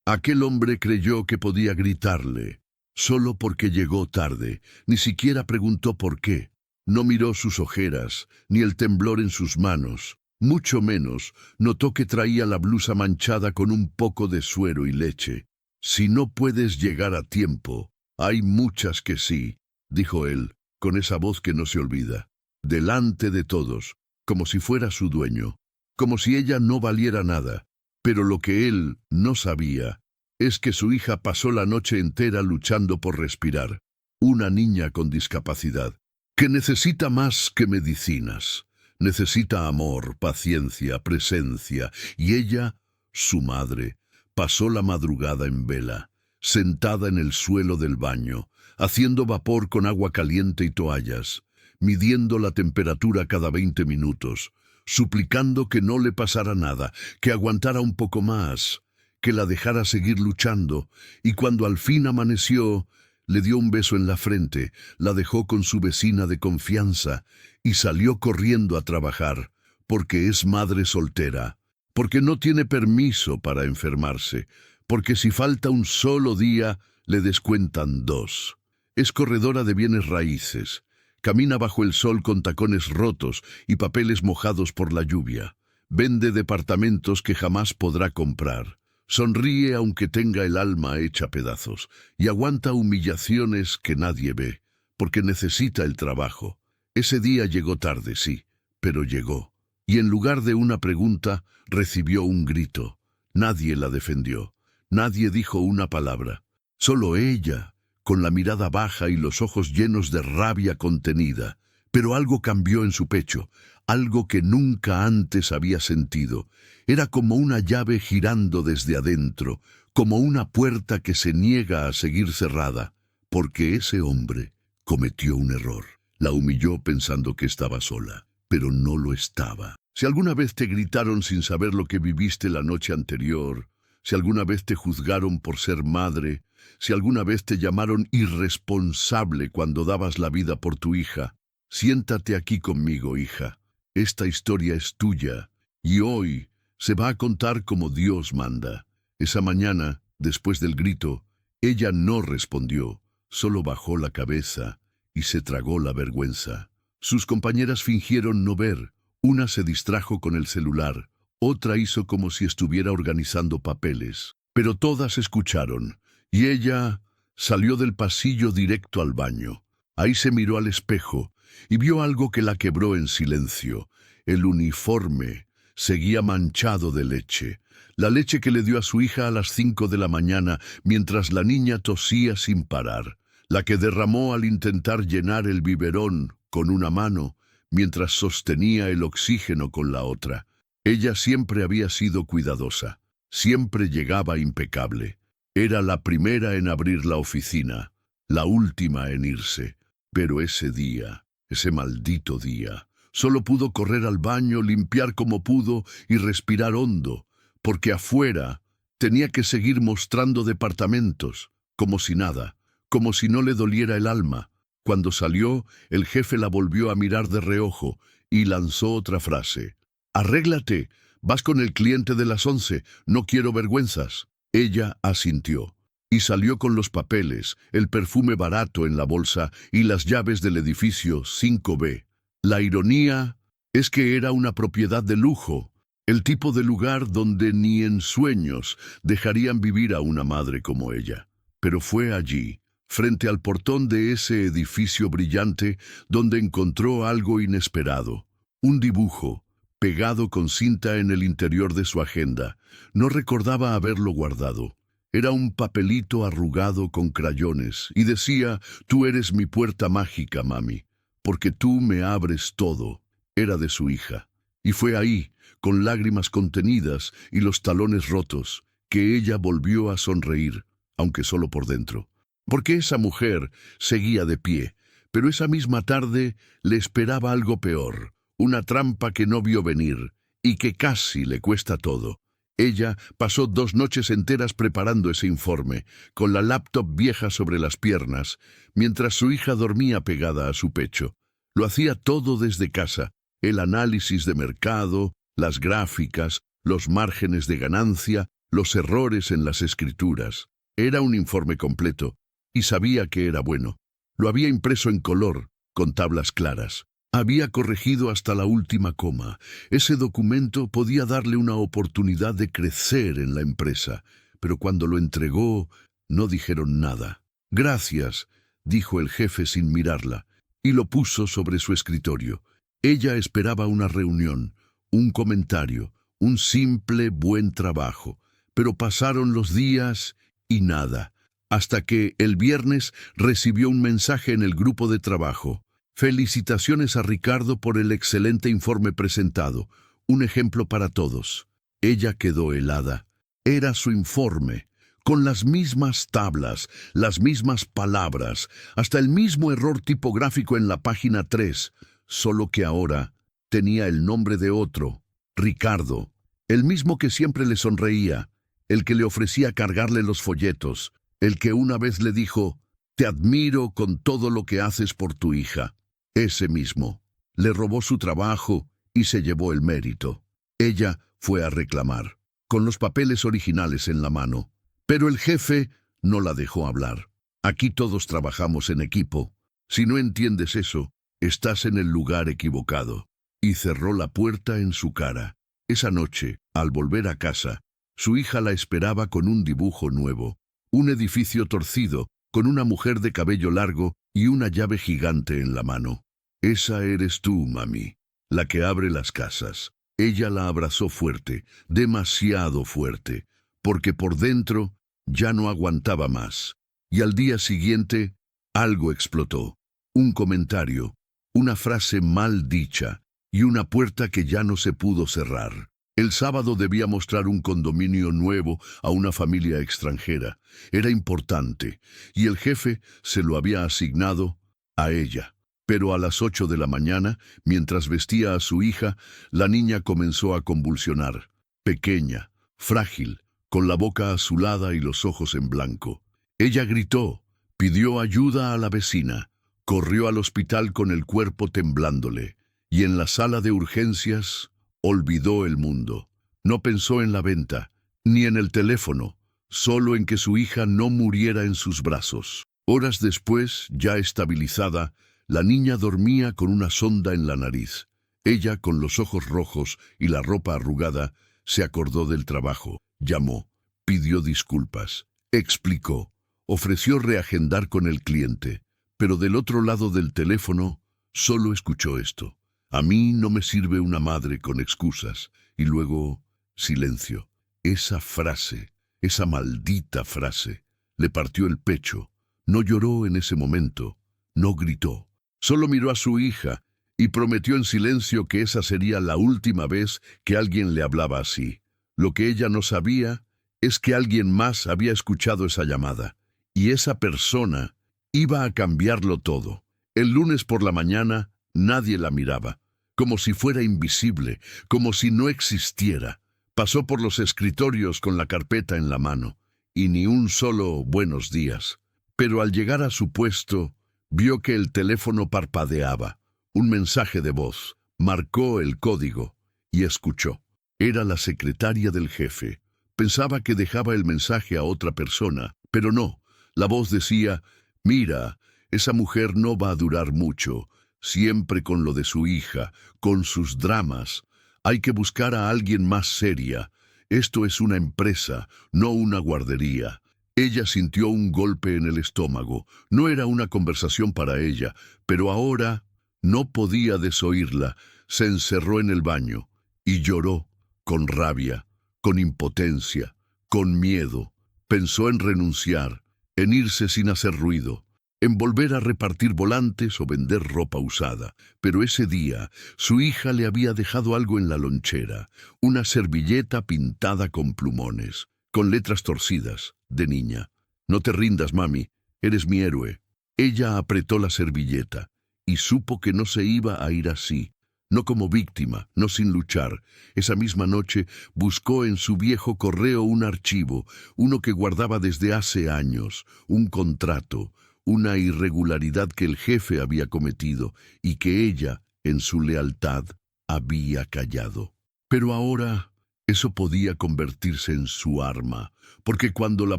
Aquel hombre creyó que podía gritarle, solo porque llegó tarde, ni siquiera preguntó por qué. No miró sus ojeras, ni el temblor en sus manos. Mucho menos notó que traía la blusa manchada con un poco de suero y leche. «Si no puedes llegar a tiempo, hay muchas que sí», dijo él, con esa voz que no se olvida, delante de todos, como si fuera su dueño, como si ella no valiera nada. Pero lo que él no sabía es que su hija pasó la noche entera luchando por respirar. Una niña con discapacidad, que necesita más que medicinas. Necesita amor, paciencia, presencia, y ella, su madre, pasó la madrugada en vela, sentada en el suelo del baño, haciendo vapor con agua caliente y toallas, midiendo la temperatura cada 20 minutos, suplicando que no le pasara nada, que aguantara un poco más, que la dejara seguir luchando, y cuando al fin amaneció, le dio un beso en la frente, la dejó con su vecina de confianza y salió corriendo a trabajar, porque es madre soltera, porque no tiene permiso para enfermarse, porque si falta un solo día, le descuentan 2. Es corredora de bienes raíces, camina bajo el sol con tacones rotos y papeles mojados por la lluvia, vende departamentos que jamás podrá comprar. Sonríe aunque tenga el alma hecha pedazos y aguanta humillaciones que nadie ve, porque necesita el trabajo. Ese día llegó tarde, sí, pero llegó. Y en lugar de una pregunta, recibió un grito. Nadie la defendió. Nadie dijo una palabra. Solo ella, con la mirada baja y los ojos llenos de rabia contenida. Pero algo cambió en su pecho, algo que nunca antes había sentido. Era como una llave girando desde adentro, como una puerta que se niega a seguir cerrada, porque ese hombre cometió un error. La humilló pensando que estaba sola, pero no lo estaba. Si alguna vez te gritaron sin saber lo que viviste la noche anterior, si alguna vez te juzgaron por ser madre, si alguna vez te llamaron irresponsable cuando dabas la vida por tu hija, siéntate aquí conmigo, hija. Esta historia es tuya, y hoy se va a contar como Dios manda. Esa mañana, después del grito, ella no respondió, solo bajó la cabeza y se tragó la vergüenza. Sus compañeras fingieron no ver. Una se distrajo con el celular, otra hizo como si estuviera organizando papeles. Pero todas escucharon, y ella salió del pasillo directo al baño. Ahí se miró al espejo y vio algo que la quebró en silencio. El uniforme seguía manchado de leche, la leche que le dio a su hija a las 5 de la mañana mientras la niña tosía sin parar, la que derramó al intentar llenar el biberón con una mano mientras sostenía el oxígeno con la otra. Ella siempre había sido cuidadosa, siempre llegaba impecable. Era la primera en abrir la oficina, la última en irse. Pero ese día, ese maldito día, solo pudo correr al baño, limpiar como pudo y respirar hondo, porque afuera tenía que seguir mostrando departamentos, como si nada, como si no le doliera el alma. Cuando salió, el jefe la volvió a mirar de reojo y lanzó otra frase. «Arréglate, vas con el cliente de las 11, no quiero vergüenzas». Ella asintió y salió con los papeles, el perfume barato en la bolsa y las llaves del edificio 5B. La ironía es que era una propiedad de lujo, el tipo de lugar donde ni en sueños dejarían vivir a una madre como ella. Pero fue allí, frente al portón de ese edificio brillante, donde encontró algo inesperado. Un dibujo, pegado con cinta en el interior de su agenda. No recordaba haberlo guardado. Era un papelito arrugado con crayones y decía: «Tú eres mi puerta mágica, mami, porque tú me abres todo». Era de su hija. Y fue ahí, con lágrimas contenidas y los talones rotos, que ella volvió a sonreír, aunque solo por dentro. Porque esa mujer seguía de pie, pero esa misma tarde le esperaba algo peor, una trampa que no vio venir y que casi le cuesta todo. Ella pasó 2 noches enteras preparando ese informe, con la laptop vieja sobre las piernas, mientras su hija dormía pegada a su pecho. Lo hacía todo desde casa, el análisis de mercado, las gráficas, los márgenes de ganancia, los errores en las escrituras. Era un informe completo, y sabía que era bueno. Lo había impreso en color, con tablas claras. Había corregido hasta la última coma. Ese documento podía darle una oportunidad de crecer en la empresa, pero cuando lo entregó, no dijeron nada. «Gracias», dijo el jefe sin mirarla, y lo puso sobre su escritorio. Ella esperaba una reunión, un comentario, un simple buen trabajo. Pero pasaron los días y nada, hasta que el viernes recibió un mensaje en el grupo de trabajo. «Felicitaciones a Ricardo por el excelente informe presentado. Un ejemplo para todos». Ella quedó helada. Era su informe, con las mismas tablas, las mismas palabras, hasta el mismo error tipográfico en la página 3, solo que ahora tenía el nombre de otro, Ricardo, el mismo que siempre le sonreía, el que le ofrecía cargarle los folletos, el que una vez le dijo: «Te admiro con todo lo que haces por tu hija». Ese mismo. Le robó su trabajo y se llevó el mérito. Ella fue a reclamar, con los papeles originales en la mano. Pero el jefe no la dejó hablar. «Aquí todos trabajamos en equipo. Si no entiendes eso, estás en el lugar equivocado». Y cerró la puerta en su cara. Esa noche, al volver a casa, su hija la esperaba con un dibujo nuevo. Un edificio torcido, con una mujer de cabello largo y una llave gigante en la mano. «Esa eres tú, mami, la que abre las casas». Ella la abrazó fuerte, demasiado fuerte, porque por dentro ya no aguantaba más. Y al día siguiente, algo explotó. Un comentario, una frase mal dicha y una puerta que ya no se pudo cerrar. El sábado debía mostrar un condominio nuevo a una familia extranjera. Era importante, y el jefe se lo había asignado a ella. Pero a las 8 de la mañana, mientras vestía a su hija, la niña comenzó a convulsionar. Pequeña, frágil, con la boca azulada y los ojos en blanco. Ella gritó, pidió ayuda a la vecina, corrió al hospital con el cuerpo temblándole, y en la sala de urgencias olvidó el mundo. No pensó en la venta, ni en el teléfono, solo en que su hija no muriera en sus brazos. Horas después, ya estabilizada, la niña dormía con una sonda en la nariz. Ella, con los ojos rojos y la ropa arrugada, se acordó del trabajo. Llamó, pidió disculpas, explicó, ofreció reagendar con el cliente. Pero del otro lado del teléfono, solo escuchó esto: «A mí no me sirve una madre con excusas». Y luego, silencio. Esa frase, esa maldita frase, le partió el pecho. No lloró en ese momento, no gritó. Solo miró a su hija y prometió en silencio que esa sería la última vez que alguien le hablaba así. Lo que ella no sabía es que alguien más había escuchado esa llamada, y esa persona iba a cambiarlo todo. El lunes por la mañana nadie la miraba, como si fuera invisible, como si no existiera. Pasó por los escritorios con la carpeta en la mano, y ni un solo buenos días. Pero al llegar a su puesto, vio que el teléfono parpadeaba. Un mensaje de voz. Marcó el código y escuchó. Era la secretaria del jefe. Pensaba que dejaba el mensaje a otra persona, pero no. La voz decía: «Mira, esa mujer no va a durar mucho, siempre con lo de su hija, con sus dramas. Hay que buscar a alguien más seria. Esto es una empresa, no una guardería». Ella sintió un golpe en el estómago. No era una conversación para ella, pero ahora no podía desoírla. Se encerró en el baño y lloró, con rabia, con impotencia, con miedo. Pensó en renunciar, en irse sin hacer ruido, en volver a repartir volantes o vender ropa usada. Pero ese día, su hija le había dejado algo en la lonchera, una servilleta pintada con plumones, con letras torcidas, de niña. «No te rindas, mami, eres mi héroe». Ella apretó la servilleta y supo que no se iba a ir así, no como víctima, no sin luchar. Esa misma noche buscó en su viejo correo un archivo, uno que guardaba desde hace años, un contrato, una irregularidad que el jefe había cometido y que ella, en su lealtad, había callado. Pero ahora Eso podía convertirse en su arma, porque cuando la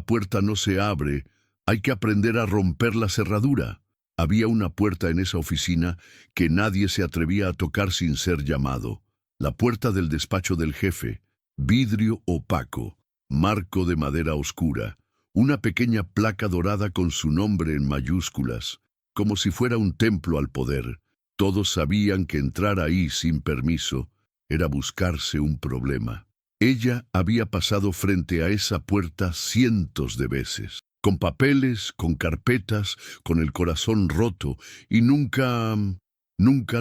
puerta no se abre, hay que aprender a romper la cerradura. Había una puerta en esa oficina que nadie se atrevía a tocar sin ser llamado. La puerta del despacho del jefe, vidrio opaco, marco de madera oscura, una pequeña placa dorada con su nombre en mayúsculas, como si fuera un templo al poder. Todos sabían que entrar ahí sin permiso era buscarse un problema. Ella había pasado frente a esa puerta cientos de veces, con papeles, con carpetas, con el corazón roto, y nunca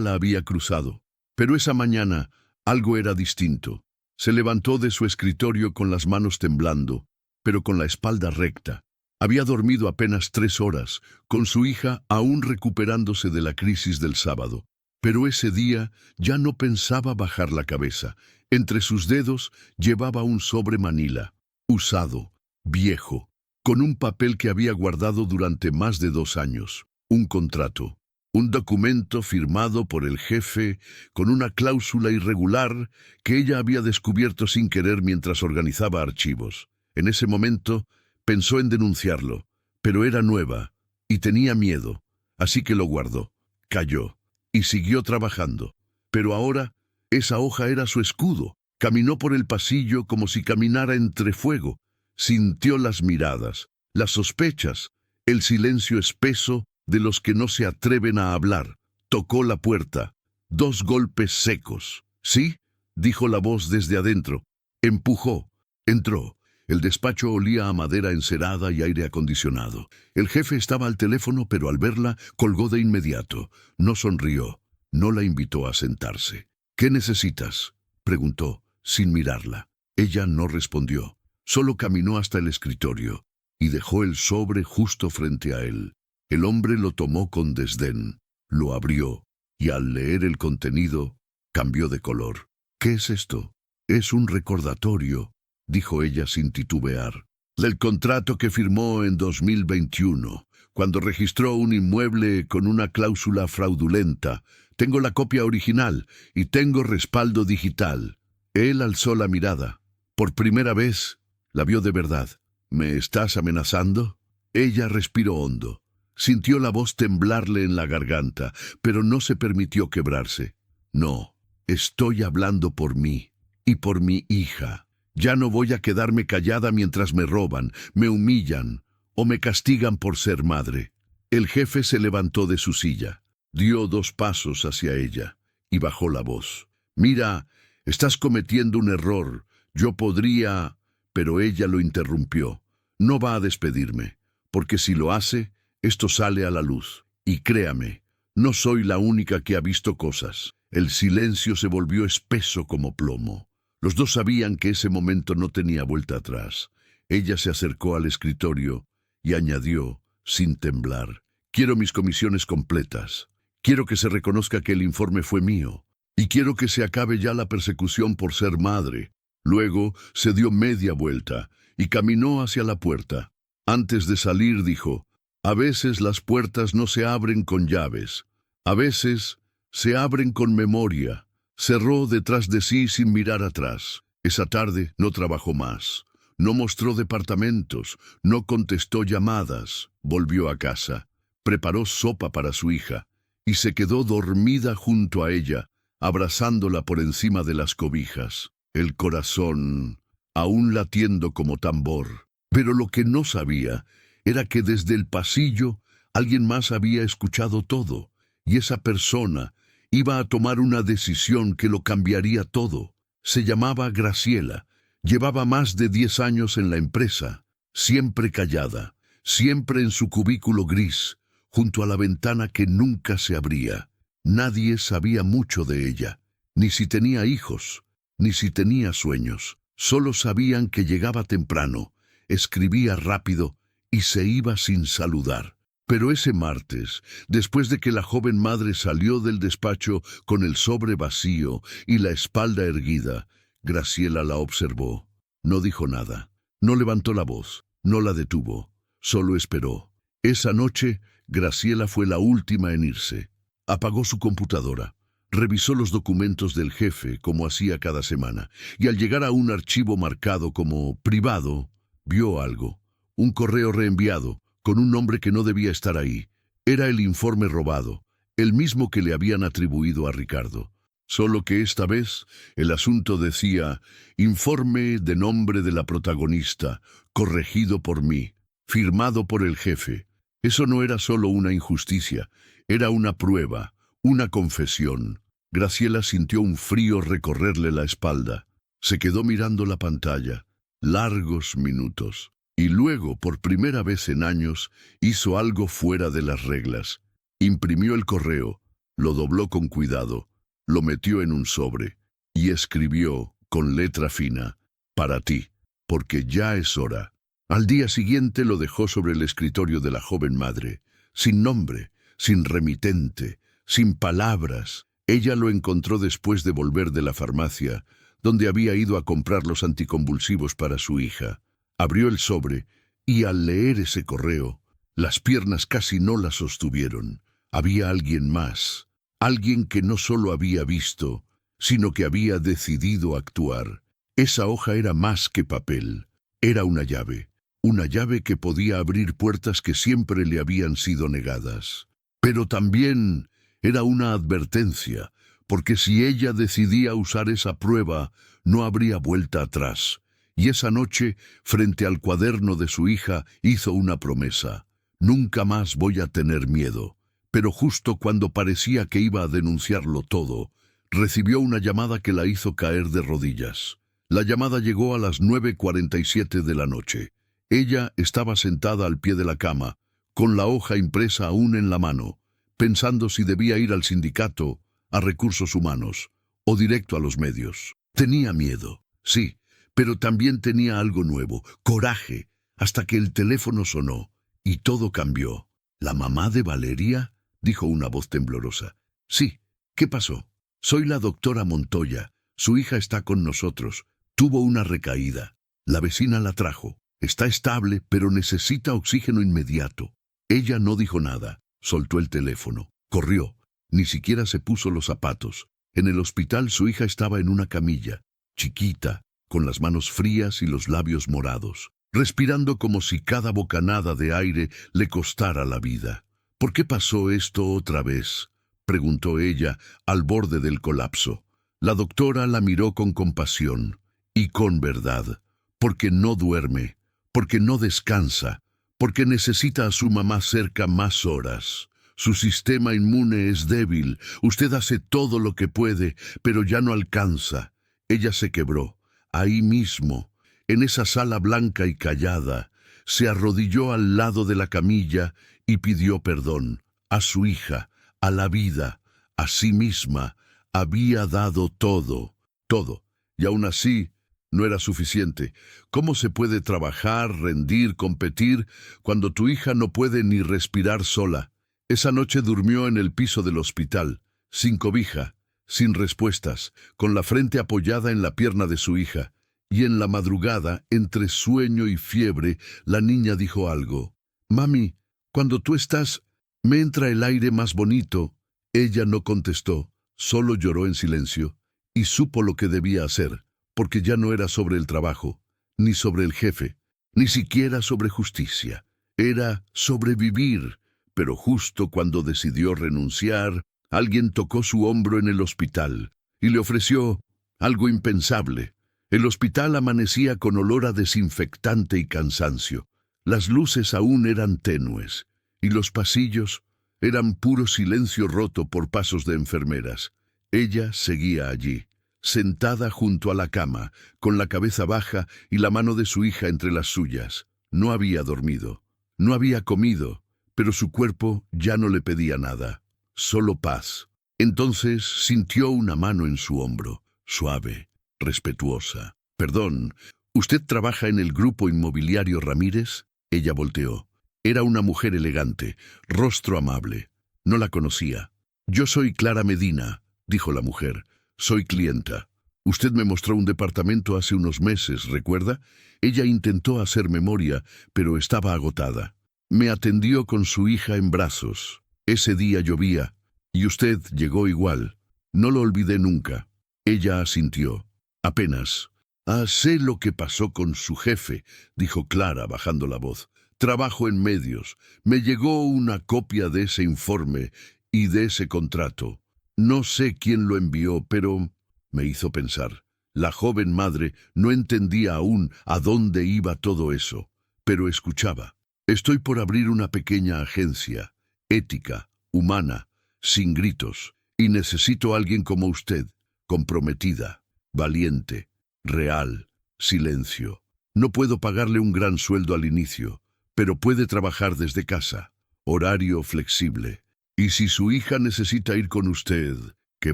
la había cruzado. Pero esa mañana algo era distinto. Se levantó de su escritorio con las manos temblando, pero con la espalda recta. Había dormido apenas 3 horas, con su hija aún recuperándose de la crisis del sábado. Pero ese día ya no pensaba bajar la cabeza. Entre sus dedos llevaba un sobre manila, usado, viejo, con un papel que había guardado durante más de 2 años. Un contrato, un documento firmado por el jefe con una cláusula irregular que ella había descubierto sin querer mientras organizaba archivos. En ese momento pensó en denunciarlo, pero era nueva y tenía miedo, así que lo guardó. Calló y siguió trabajando. Pero ahora esa hoja era su escudo. Caminó por el pasillo como si caminara entre fuego. Sintió las miradas, las sospechas, el silencio espeso de los que no se atreven a hablar. Tocó la puerta. 2 golpes secos. «¿Sí?», dijo la voz desde adentro. Empujó. Entró. El despacho olía a madera encerada y aire acondicionado. El jefe estaba al teléfono, pero al verla, colgó de inmediato. No sonrió. No la invitó a sentarse. «¿Qué necesitas?», preguntó, sin mirarla. Ella no respondió. Solo caminó hasta el escritorio y dejó el sobre justo frente a él. El hombre lo tomó con desdén, lo abrió y al leer el contenido, cambió de color. «¿Qué es esto?». «Es un recordatorio», dijo ella sin titubear. «Del contrato que firmó en 2021, cuando registró un inmueble con una cláusula fraudulenta. Tengo la copia original y tengo respaldo digital». Él alzó la mirada. Por primera vez, la vio de verdad. «¿Me estás amenazando?». Ella respiró hondo. Sintió la voz temblarle en la garganta, pero no se permitió quebrarse. «No, estoy hablando por mí y por mi hija. Ya no voy a quedarme callada mientras me roban, me humillan o me castigan por ser madre». El jefe se levantó de su silla, dio 2 pasos hacia ella y bajó la voz. «Mira, estás cometiendo un error. Yo podría...». Pero ella lo interrumpió. «No va a despedirme, porque si lo hace, esto sale a la luz. Y créame, no soy la única que ha visto cosas». El silencio se volvió espeso como plomo. Los dos sabían que ese momento no tenía vuelta atrás. Ella se acercó al escritorio y añadió, sin temblar: «Quiero mis comisiones completas. Quiero que se reconozca que el informe fue mío. Y quiero que se acabe ya la persecución por ser madre». Luego se dio media vuelta y caminó hacia la puerta. Antes de salir dijo: «A veces las puertas no se abren con llaves. A veces se abren con memoria». Cerró detrás de sí sin mirar atrás. Esa tarde no trabajó más. No mostró departamentos, no contestó llamadas. Volvió a casa, preparó sopa para su hija y se quedó dormida junto a ella, abrazándola por encima de las cobijas, el corazón aún latiendo como tambor. Pero lo que no sabía era que desde el pasillo alguien más había escuchado todo, y esa persona iba a tomar una decisión que lo cambiaría todo. Se llamaba Graciela. Llevaba más de 10 años en la empresa, siempre callada, siempre en su cubículo gris, junto a la ventana que nunca se abría. Nadie sabía mucho de ella, ni si tenía hijos, ni si tenía sueños. Solo sabían que llegaba temprano, escribía rápido y se iba sin saludar. Pero ese martes, después de que la joven madre salió del despacho con el sobre vacío y la espalda erguida, Graciela la observó. No dijo nada, no levantó la voz, no la detuvo, solo esperó. Esa noche, Graciela fue la última en irse. Apagó su computadora, Revisó los documentos del jefe, como hacía cada semana, y al llegar a un archivo marcado como privado, vio algo. Un correo reenviado, con un nombre que no debía estar ahí. Era el informe robado, el mismo que le habían atribuido a Ricardo. Solo que esta vez el asunto decía, informe de nombre de la protagonista, corregido por mí, firmado por el jefe. Eso no era solo una injusticia, era una prueba, una confesión. Graciela sintió un frío recorrerle la espalda. Se quedó mirando la pantalla, largos minutos. Y luego, por primera vez en años, hizo algo fuera de las reglas. Imprimió el correo, lo dobló con cuidado, lo metió en un sobre y escribió, con letra fina, para ti, porque ya es hora. Al día siguiente lo dejó sobre el escritorio de la joven madre, sin nombre, sin remitente, sin palabras. Ella lo encontró después de volver de la farmacia, donde había ido a comprar los anticonvulsivos para su hija. Abrió el sobre y al leer ese correo, las piernas casi no la sostuvieron. Había alguien más, alguien que no solo había visto, sino que había decidido actuar. Esa hoja era más que papel, era una llave que podía abrir puertas que siempre le habían sido negadas. Pero también era una advertencia, porque si ella decidía usar esa prueba, no habría vuelta atrás. Y esa noche, frente al cuaderno de su hija, hizo una promesa. Nunca más voy a tener miedo. Pero justo cuando parecía que iba a denunciarlo todo, recibió una llamada que la hizo caer de rodillas. La llamada llegó a las 9:47 de la noche. Ella estaba sentada al pie de la cama, con la hoja impresa aún en la mano, pensando si debía ir al sindicato, a recursos humanos, o directo a los medios. Tenía miedo, sí, pero también tenía algo nuevo, coraje, hasta que el teléfono sonó, y todo cambió. ¿La mamá de Valeria?, dijo una voz temblorosa. Sí, ¿qué pasó? Soy la doctora Montoya. Su hija está con nosotros. Tuvo una recaída. La vecina la trajo. Está estable, pero necesita oxígeno inmediato. Ella no dijo nada. Soltó el teléfono. Corrió. Ni siquiera se puso los zapatos. En el hospital su hija estaba en una camilla, chiquita, con las manos frías y los labios morados, respirando como si cada bocanada de aire le costara la vida. ¿Por qué pasó esto otra vez?, preguntó ella, al borde del colapso. La doctora la miró con compasión y con verdad. Porque no duerme, porque no descansa, porque necesita a su mamá cerca más horas. Su sistema inmune es débil. Usted hace todo lo que puede, pero ya no alcanza. Ella se quebró, ahí mismo, en esa sala blanca y callada. Se arrodilló al lado de la camilla y pidió perdón. A su hija, a la vida, a sí misma. Había dado todo, todo. Y aún así, no era suficiente. ¿Cómo se puede trabajar, rendir, competir, cuando tu hija no puede ni respirar sola? Esa noche durmió en el piso del hospital, sin cobija, sin respuestas, con la frente apoyada en la pierna de su hija. Y en la madrugada, entre sueño y fiebre, la niña dijo algo. «Mami, cuando tú estás, me entra el aire más bonito». Ella no contestó, solo lloró en silencio, y supo lo que debía hacer, porque ya no era sobre el trabajo, ni sobre el jefe, ni siquiera sobre justicia. Era sobrevivir. Pero justo cuando decidió renunciar, alguien tocó su hombro en el hospital y le ofreció algo impensable. El hospital amanecía con olor a desinfectante y cansancio. Las luces aún eran tenues y los pasillos eran puro silencio roto por pasos de enfermeras. Ella seguía allí, sentada junto a la cama, con la cabeza baja y la mano de su hija entre las suyas. No había dormido, no había comido, pero su cuerpo ya no le pedía nada, solo paz. Entonces sintió una mano en su hombro, suave, respetuosa. «Perdón, ¿usted trabaja en el grupo inmobiliario Ramírez?» Ella volteó. Era una mujer elegante, rostro amable. No la conocía. «Yo soy Clara Medina», dijo la mujer. «Soy clienta. Usted me mostró un departamento hace unos meses, ¿recuerda?» Ella intentó hacer memoria, pero estaba agotada. «Me atendió con su hija en brazos. Ese día llovía, y usted llegó igual. No lo olvidé nunca. Ella asintió. Apenas. Ah, sé lo que pasó con su jefe, dijo Clara bajando la voz. Trabajo en medios. Me llegó una copia de ese informe y de ese contrato. No sé quién lo envió, pero me hizo pensar. La joven madre no entendía aún a dónde iba todo eso, pero escuchaba. Estoy por abrir una pequeña agencia, ética, humana, sin gritos, y necesito a alguien como usted, comprometida, valiente, real, silencio. No puedo pagarle un gran sueldo al inicio, pero puede trabajar desde casa, horario flexible. Y si su hija necesita ir con usted, que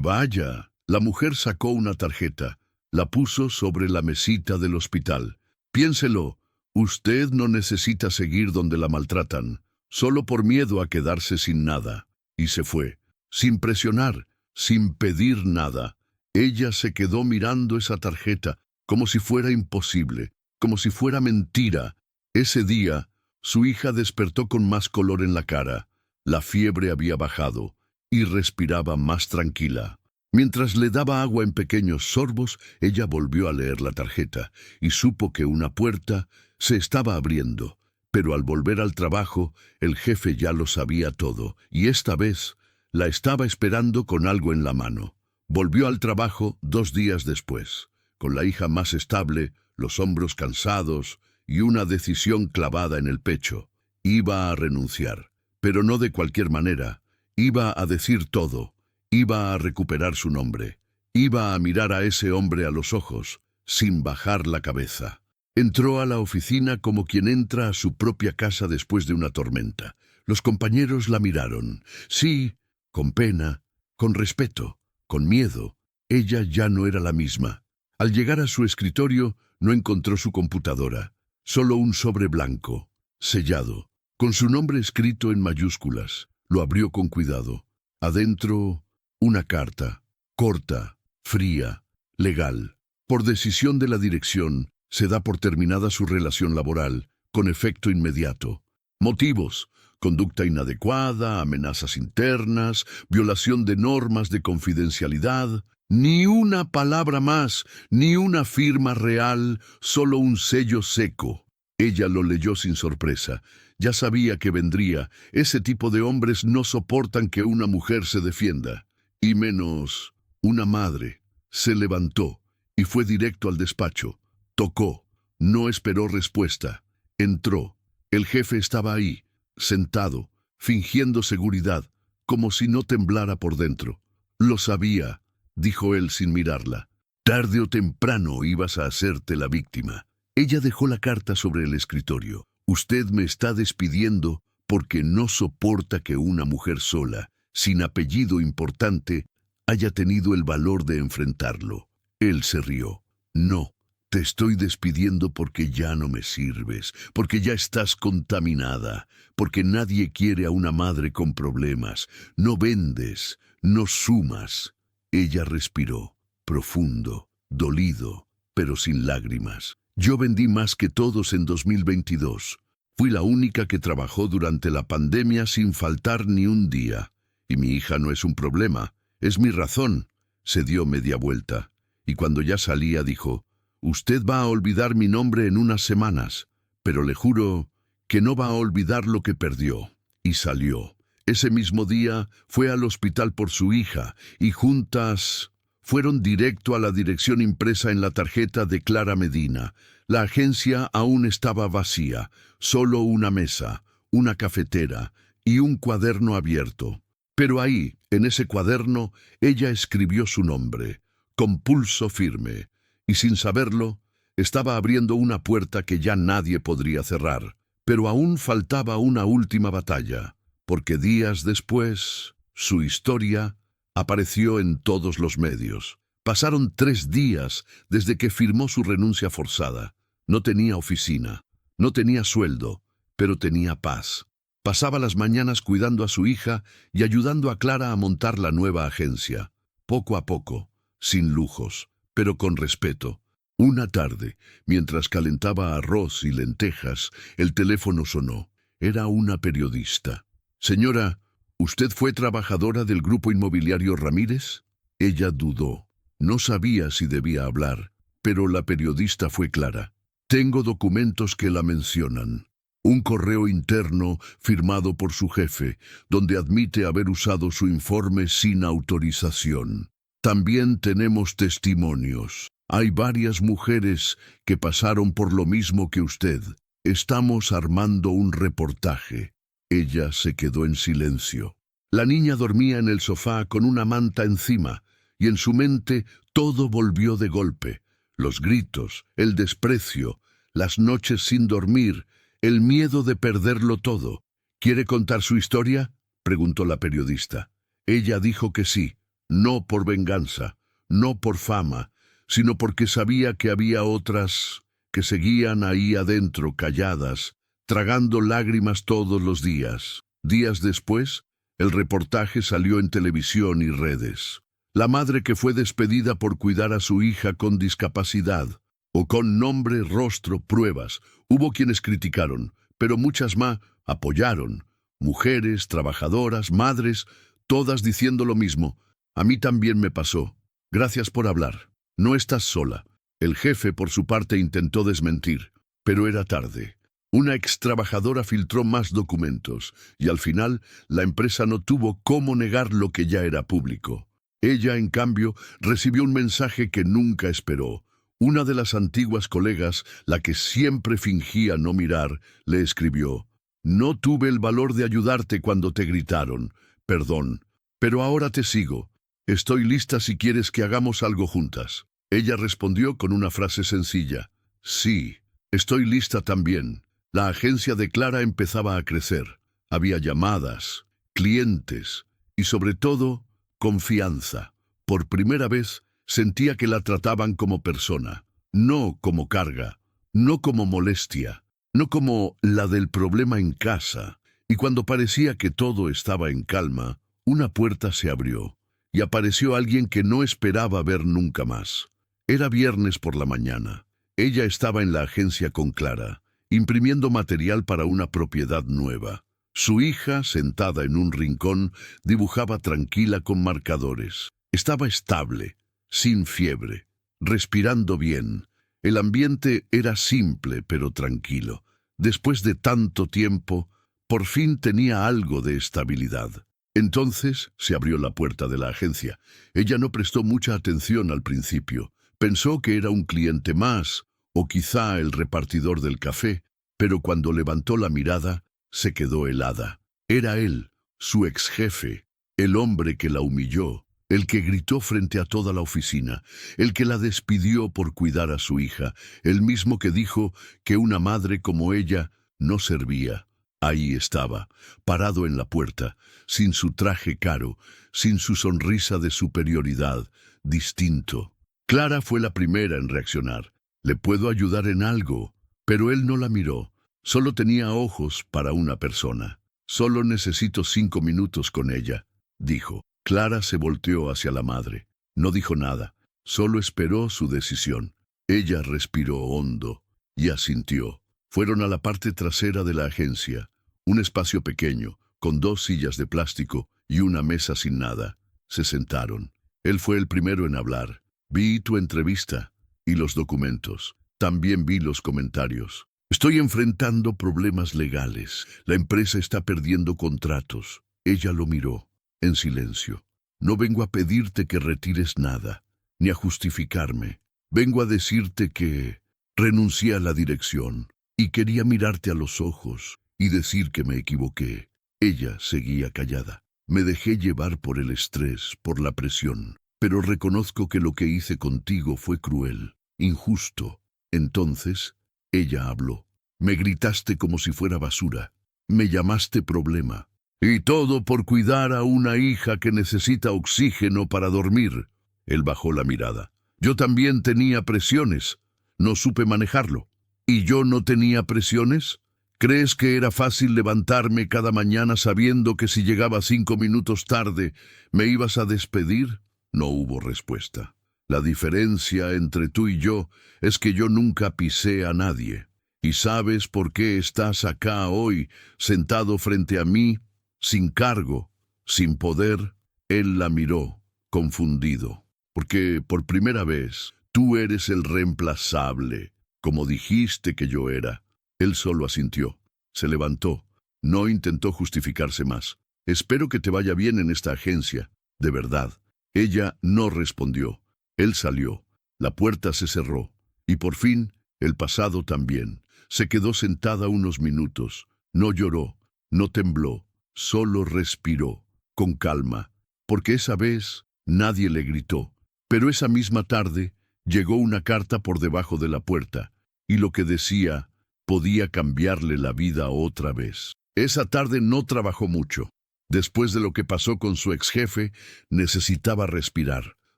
vaya. La mujer sacó una tarjeta, la puso sobre la mesita del hospital. Piénselo, usted no necesita seguir donde la maltratan, solo por miedo a quedarse sin nada. Y se fue, sin presionar, sin pedir nada. Ella se quedó mirando esa tarjeta como si fuera imposible, como si fuera mentira. Ese día, su hija despertó con más color en la cara. La fiebre había bajado y respiraba más tranquila. Mientras le daba agua en pequeños sorbos, ella volvió a leer la tarjeta y supo que una puerta se estaba abriendo. Pero al volver al trabajo, el jefe ya lo sabía todo, y esta vez la estaba esperando con algo en la mano. Volvió al trabajo 2 días después, con la hija más estable, los hombros cansados y una decisión clavada en el pecho. Iba a renunciar, pero no de cualquier manera. Iba a decir todo. Iba a recuperar su nombre. Iba a mirar a ese hombre a los ojos, sin bajar la cabeza. Entró a la oficina como quien entra a su propia casa después de una tormenta. Los compañeros la miraron. Sí, con pena, con respeto, con miedo. Ella ya no era la misma. Al llegar a su escritorio, no encontró su computadora. Solo un sobre blanco, sellado, con su nombre escrito en mayúsculas. Lo abrió con cuidado. Adentro, una carta, corta, fría, legal. Por decisión de la dirección, se da por terminada su relación laboral, con efecto inmediato. Motivos: conducta inadecuada, amenazas internas, violación de normas de confidencialidad. Ni una palabra más, ni una firma real, solo un sello seco. Ella lo leyó sin sorpresa. Ya sabía que vendría. Ese tipo de hombres no soportan que una mujer se defienda. Y menos una madre. Se levantó y fue directo al despacho. Tocó. No esperó respuesta. Entró. El jefe estaba ahí, sentado, fingiendo seguridad, como si no temblara por dentro. Lo sabía, dijo él sin mirarla. Tarde o temprano ibas a hacerte la víctima. Ella dejó la carta sobre el escritorio. Usted me está despidiendo porque no soporta que una mujer sola, sin apellido importante, haya tenido el valor de enfrentarlo. Él se rió. No, te estoy despidiendo porque ya no me sirves, porque ya estás contaminada, porque nadie quiere a una madre con problemas. No vendes, no sumas. Ella respiró, profundo, dolido, pero sin lágrimas. Yo vendí más que todos en 2022. Fui la única que trabajó durante la pandemia sin faltar ni un día. Y mi hija no es un problema, es mi razón. Se dio media vuelta, y cuando ya salía dijo: usted va a olvidar mi nombre en unas semanas, pero le juro que no va a olvidar lo que perdió. Y salió. Ese mismo día fue al hospital por su hija, y juntas fueron directo a la dirección impresa en la tarjeta de Clara Medina. La agencia aún estaba vacía, solo una mesa, una cafetera y un cuaderno abierto. Pero ahí, en ese cuaderno, ella escribió su nombre, con pulso firme, y sin saberlo, estaba abriendo una puerta que ya nadie podría cerrar. Pero aún faltaba una última batalla, porque días después, su historia apareció en todos los medios. Pasaron 3 días desde que firmó su renuncia forzada. No tenía oficina, no tenía sueldo, pero tenía paz. Pasaba las mañanas cuidando a su hija y ayudando a Clara a montar la nueva agencia. Poco a poco, sin lujos, pero con respeto. Una tarde, mientras calentaba arroz y lentejas, el teléfono sonó. Era una periodista. Señora, ¿usted fue trabajadora del grupo inmobiliario Ramírez? Ella dudó. No sabía si debía hablar, pero la periodista fue clara. Tengo documentos que la mencionan. Un correo interno firmado por su jefe, donde admite haber usado su informe sin autorización. También tenemos testimonios. Hay varias mujeres que pasaron por lo mismo que usted. Estamos armando un reportaje. Ella se quedó en silencio. La niña dormía en el sofá con una manta encima, y en su mente todo volvió de golpe. Los gritos, el desprecio, las noches sin dormir, el miedo de perderlo todo. ¿Quiere contar su historia?, preguntó la periodista. Ella dijo que sí, no por venganza, no por fama, sino porque sabía que había otras que seguían ahí adentro calladas, tragando lágrimas todos los días. Días después, el reportaje salió en televisión y redes. La madre que fue despedida por cuidar a su hija con discapacidad, o con nombre, rostro, pruebas. Hubo quienes criticaron, pero muchas más apoyaron. Mujeres, trabajadoras, madres, todas diciendo lo mismo. A mí también me pasó. Gracias por hablar. No estás sola. El jefe, por su parte, intentó desmentir, pero era tarde. Una extrabajadora filtró más documentos, y al final la empresa no tuvo cómo negar lo que ya era público. Ella, en cambio, recibió un mensaje que nunca esperó. Una de las antiguas colegas, la que siempre fingía no mirar, le escribió: «No tuve el valor de ayudarte cuando te gritaron. Perdón, pero ahora te sigo. Estoy lista si quieres que hagamos algo juntas». Ella respondió con una frase sencilla: «Sí, estoy lista también». La agencia de Clara empezaba a crecer. Había llamadas, clientes y, sobre todo, confianza. Por primera vez, sentía que la trataban como persona, no como carga, no como molestia, no como la del problema en casa. Y cuando parecía que todo estaba en calma, una puerta se abrió y apareció alguien que no esperaba ver nunca más. Era viernes por la mañana. Ella estaba en la agencia con Clara, imprimiendo material para una propiedad nueva. Su hija, sentada en un rincón, dibujaba tranquila con marcadores. Estaba estable, sin fiebre, respirando bien. El ambiente era simple pero tranquilo. Después de tanto tiempo, por fin tenía algo de estabilidad. Entonces se abrió la puerta de la agencia. Ella no prestó mucha atención al principio. Pensó que era un cliente más, o quizá el repartidor del café, pero cuando levantó la mirada, se quedó helada. Era él, su ex jefe, el hombre que la humilló, el que gritó frente a toda la oficina, el que la despidió por cuidar a su hija, el mismo que dijo que una madre como ella no servía. Ahí estaba, parado en la puerta, sin su traje caro, sin su sonrisa de superioridad, distinto. Clara fue la primera en reaccionar. «¿Le puedo ayudar en algo?». Pero él no la miró. Solo tenía ojos para una persona. «Solo necesito 5 minutos con ella», dijo. Clara se volteó hacia la madre. No dijo nada. Solo esperó su decisión. Ella respiró hondo y asintió. Fueron a la parte trasera de la agencia. Un espacio pequeño, con 2 sillas de plástico y una mesa sin nada. Se sentaron. Él fue el primero en hablar. «Vi tu entrevista y los documentos. También vi los comentarios. Estoy enfrentando problemas legales. La empresa está perdiendo contratos». Ella lo miró, en silencio. «No vengo a pedirte que retires nada, ni a justificarme. Vengo a decirte que renuncié a la dirección y quería mirarte a los ojos y decir que me equivoqué». Ella seguía callada. «Me dejé llevar por el estrés, por la presión. Pero reconozco que lo que hice contigo fue cruel, injusto». Entonces, ella habló. «Me gritaste como si fuera basura. Me llamaste problema. Y todo por cuidar a una hija que necesita oxígeno para dormir». Él bajó la mirada. «Yo también tenía presiones. No supe manejarlo». «¿Y yo no tenía presiones? ¿Crees que era fácil levantarme cada mañana sabiendo que si llegaba 5 minutos tarde me ibas a despedir?». No hubo respuesta. «La diferencia entre tú y yo es que yo nunca pisé a nadie. ¿Y sabes por qué estás acá hoy, sentado frente a mí, sin cargo, sin poder?». Él la miró, confundido, porque por primera vez tú eres el reemplazable, como dijiste que yo era. Él solo asintió. Se levantó. No intentó justificarse más. Espero que te vaya bien en esta agencia. De verdad. Ella no respondió. Él salió. La puerta se cerró. Y por fin, el pasado también. Se quedó sentada unos minutos. No lloró, no tembló, solo respiró, con calma, porque esa vez nadie le gritó. Pero esa misma tarde llegó una carta por debajo de la puerta, y lo que decía podía cambiarle la vida otra vez. Esa tarde no trabajó mucho. Después de lo que pasó con su ex jefe, necesitaba respirar,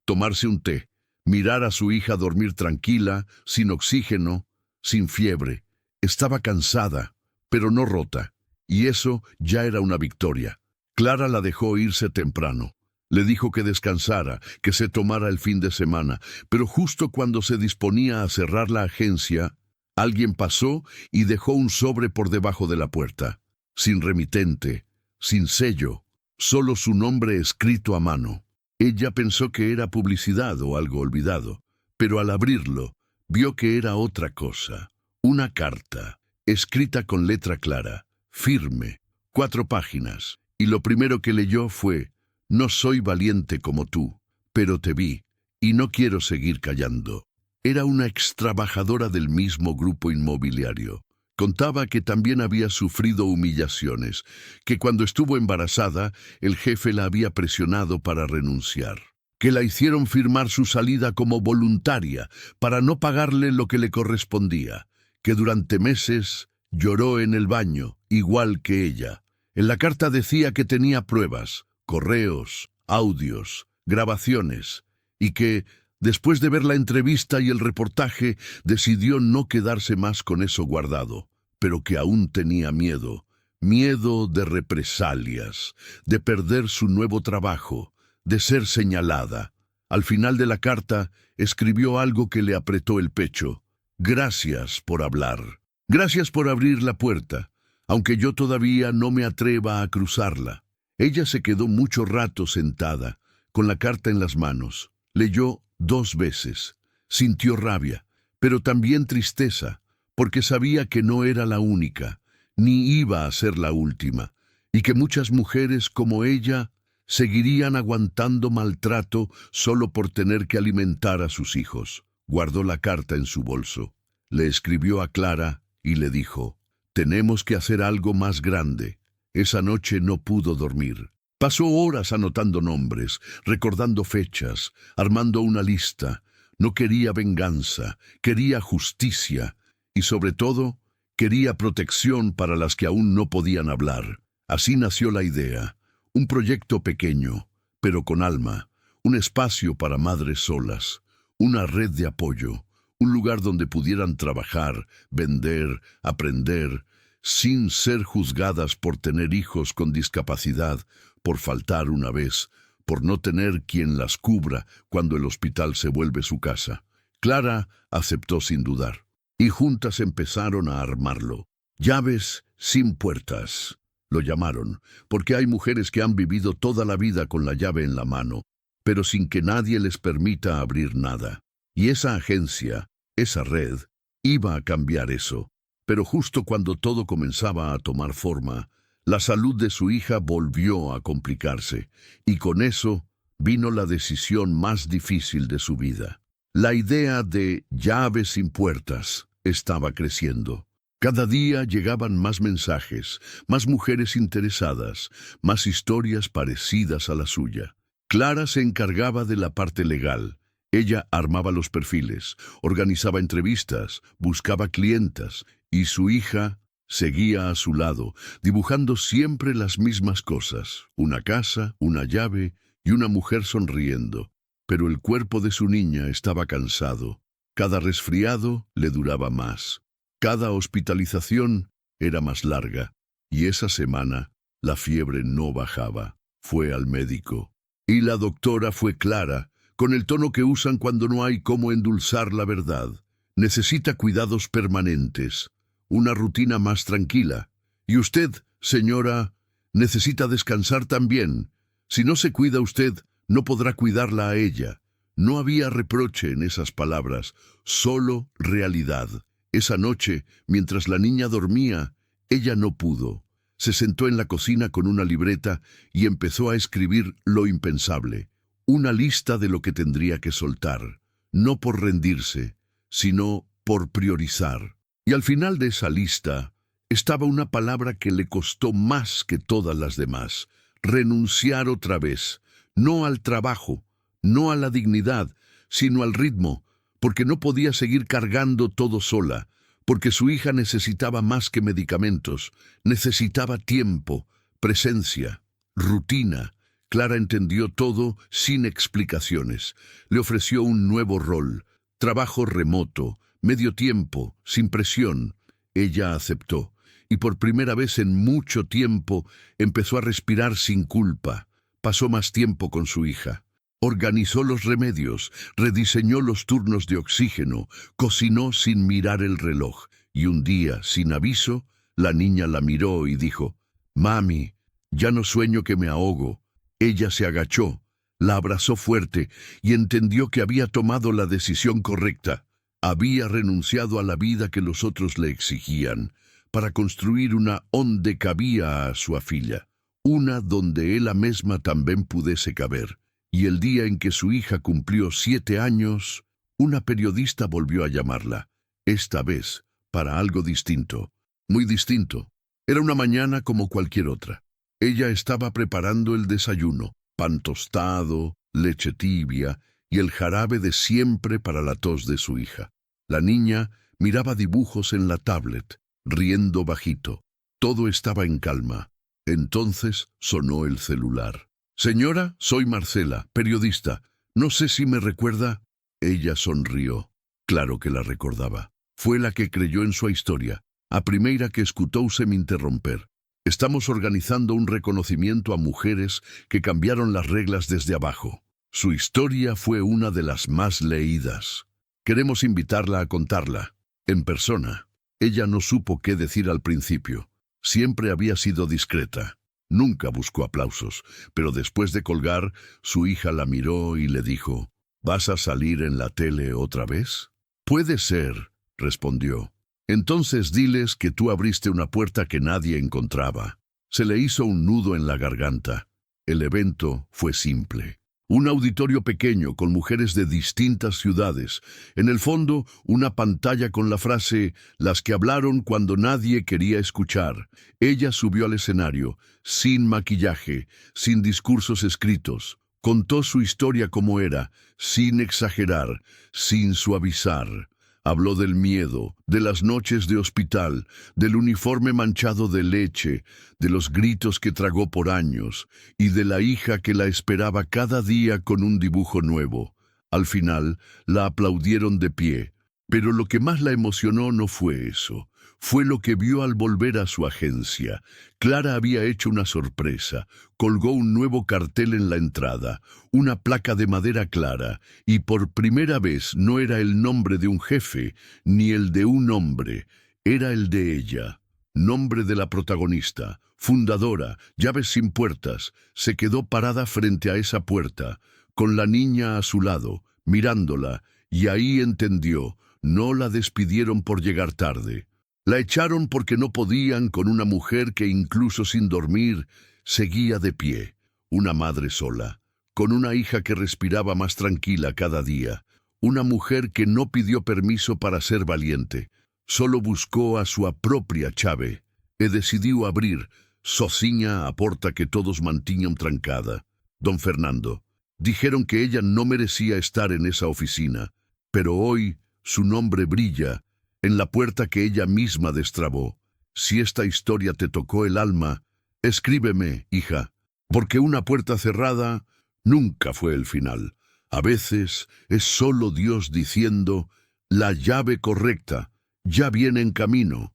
tomarse un té, mirar a su hija dormir tranquila, sin oxígeno, sin fiebre. Estaba cansada, pero no rota, y eso ya era una victoria. Clara la dejó irse temprano. Le dijo que descansara, que se tomara el fin de semana, pero justo cuando se disponía a cerrar la agencia, alguien pasó y dejó un sobre por debajo de la puerta, sin remitente, sin sello, solo su nombre escrito a mano. Ella pensó que era publicidad o algo olvidado, pero al abrirlo, vio que era otra cosa, una carta, escrita con letra clara, firme, 4 páginas, y lo primero que leyó fue: no soy valiente como tú, pero te vi, y no quiero seguir callando. Era una extrabajadora del mismo grupo inmobiliario. Contaba que también había sufrido humillaciones, que cuando estuvo embarazada, el jefe la había presionado para renunciar, que la hicieron firmar su salida como voluntaria para no pagarle lo que le correspondía, que durante meses lloró en el baño, igual que ella. En la carta decía que tenía pruebas, correos, audios, grabaciones, y que, después de ver la entrevista y el reportaje, decidió no quedarse más con eso guardado, pero que aún tenía miedo, miedo de represalias, de perder su nuevo trabajo, de ser señalada. Al final de la carta, escribió algo que le apretó el pecho: gracias por hablar, gracias por abrir la puerta, aunque yo todavía no me atreva a cruzarla. Ella se quedó mucho rato sentada, con la carta en las manos. Leyó 2 veces. Sintió rabia, pero también tristeza, porque sabía que no era la única, ni iba a ser la última, y que muchas mujeres como ella seguirían aguantando maltrato solo por tener que alimentar a sus hijos. Guardó la carta en su bolso. Le escribió a Clara y le dijo: tenemos que hacer algo más grande. Esa noche no pudo dormir. Pasó horas anotando nombres, recordando fechas, armando una lista. No quería venganza, quería justicia y, sobre todo, quería protección para las que aún no podían hablar. Así nació la idea, un proyecto pequeño, pero con alma, un espacio para madres solas, una red de apoyo, un lugar donde pudieran trabajar, vender, aprender, sin ser juzgadas por tener hijos con discapacidad, por faltar una vez, por no tener quien las cubra cuando el hospital se vuelve su casa. Clara aceptó sin dudar, y juntas empezaron a armarlo. Llaves sin puertas, lo llamaron, porque hay mujeres que han vivido toda la vida con la llave en la mano, pero sin que nadie les permita abrir nada. Y esa agencia, esa red, iba a cambiar eso. Pero justo cuando todo comenzaba a tomar forma, la salud de su hija volvió a complicarse, y con eso vino la decisión más difícil de su vida. La idea de llaves sin puertas estaba creciendo. Cada día llegaban más mensajes, más mujeres interesadas, más historias parecidas a la suya. Clara se encargaba de la parte legal. Ella armaba los perfiles, organizaba entrevistas, buscaba clientas, y su hija seguía a su lado, dibujando siempre las mismas cosas: una casa, una llave y una mujer sonriendo. Pero el cuerpo de su niña estaba cansado. Cada resfriado le duraba más. Cada hospitalización era más larga. Y esa semana la fiebre no bajaba. Fue al médico. Y la doctora fue clara, con el tono que usan cuando no hay cómo endulzar la verdad. Necesita cuidados permanentes, una rutina más tranquila. Y usted, señora, necesita descansar también. Si no se cuida usted, no podrá cuidarla a ella. No había reproche en esas palabras, solo realidad. Esa noche, mientras la niña dormía, ella no pudo. Se sentó en la cocina con una libreta y empezó a escribir lo impensable, una lista de lo que tendría que soltar, no por rendirse, sino por priorizar. Y al final de esa lista estaba una palabra que le costó más que todas las demás: renunciar otra vez, no al trabajo, no a la dignidad, sino al ritmo, porque no podía seguir cargando todo sola, porque su hija necesitaba más que medicamentos, necesitaba tiempo, presencia, rutina. Clara entendió todo sin explicaciones. Le ofreció un nuevo rol, trabajo remoto, medio tiempo, sin presión. Ella aceptó, y por primera vez en mucho tiempo empezó a respirar sin culpa. Pasó más tiempo con su hija. Organizó los remedios, rediseñó los turnos de oxígeno, cocinó sin mirar el reloj, y un día, sin aviso, la niña la miró y dijo: «Mami, ya no sueño que me ahogo». Ella se agachó, la abrazó fuerte y entendió que había tomado la decisión correcta. Había renunciado a la vida que los otros le exigían para construir una onde cabía a su filla, una donde ella mesma también pudiese caber. Y el día en que su hija cumplió 7 años, una periodista volvió a llamarla, esta vez para algo distinto, muy distinto. Era una mañana como cualquier otra. Ella estaba preparando el desayuno, pan tostado, leche tibia y el jarabe de siempre para la tos de su hija. La niña miraba dibujos en la tablet, riendo bajito. Todo estaba en calma. Entonces sonó el celular. «Señora, soy Marcela, periodista. No sé si me recuerda». Ella sonrió. Claro que la recordaba. Fue la que creyó en su historia, a primeira que escutou sem interromper. «Estamos organizando un reconocimiento a mujeres que cambiaron las reglas desde abajo. Su historia fue una de las más leídas. Queremos invitarla a contarla, en persona». Ella no supo qué decir al principio. Siempre había sido discreta. Nunca buscó aplausos, pero después de colgar, su hija la miró y le dijo: «¿Vas a salir en la tele otra vez?» «Puede ser», respondió. «Entonces diles que tú abriste una puerta que nadie encontraba». Se le hizo un nudo en la garganta. El evento fue simple. Un auditorio pequeño con mujeres de distintas ciudades. En el fondo, una pantalla con la frase «Las que hablaron cuando nadie quería escuchar». Ella subió al escenario, sin maquillaje, sin discursos escritos. Contó su historia como era, sin exagerar, sin suavizar. Habló del miedo, de las noches de hospital, del uniforme manchado de leche, de los gritos que tragó por años y de la hija que la esperaba cada día con un dibujo nuevo. Al final, la aplaudieron de pie, pero lo que más la emocionó no fue eso. Fue lo que vio al volver a su agencia. Clara había hecho una sorpresa. Colgó un nuevo cartel en la entrada, una placa de madera clara, y por primera vez no era el nombre de un jefe, ni el de un hombre. Era el de ella. Nombre de la protagonista, fundadora, llaves sin puertas. Se quedó parada frente a esa puerta, con la niña a su lado, mirándola, y ahí entendió. No la despidieron por llegar tarde. La echaron porque no podían con una mujer que incluso sin dormir seguía de pie, una madre sola, con una hija que respiraba más tranquila cada día, una mujer que no pidió permiso para ser valiente, solo buscó a su propia chave e decidió abrir, sozinha a porta que todos mantiñan trancada. Don Fernando, dijeron que ella no merecía estar en esa oficina, pero hoy su nombre brilla en la puerta que ella misma destrabó. Si esta historia te tocó el alma, escríbeme, hija, porque una puerta cerrada nunca fue el final. A veces es solo Dios diciendo: la llave correcta ya viene en camino.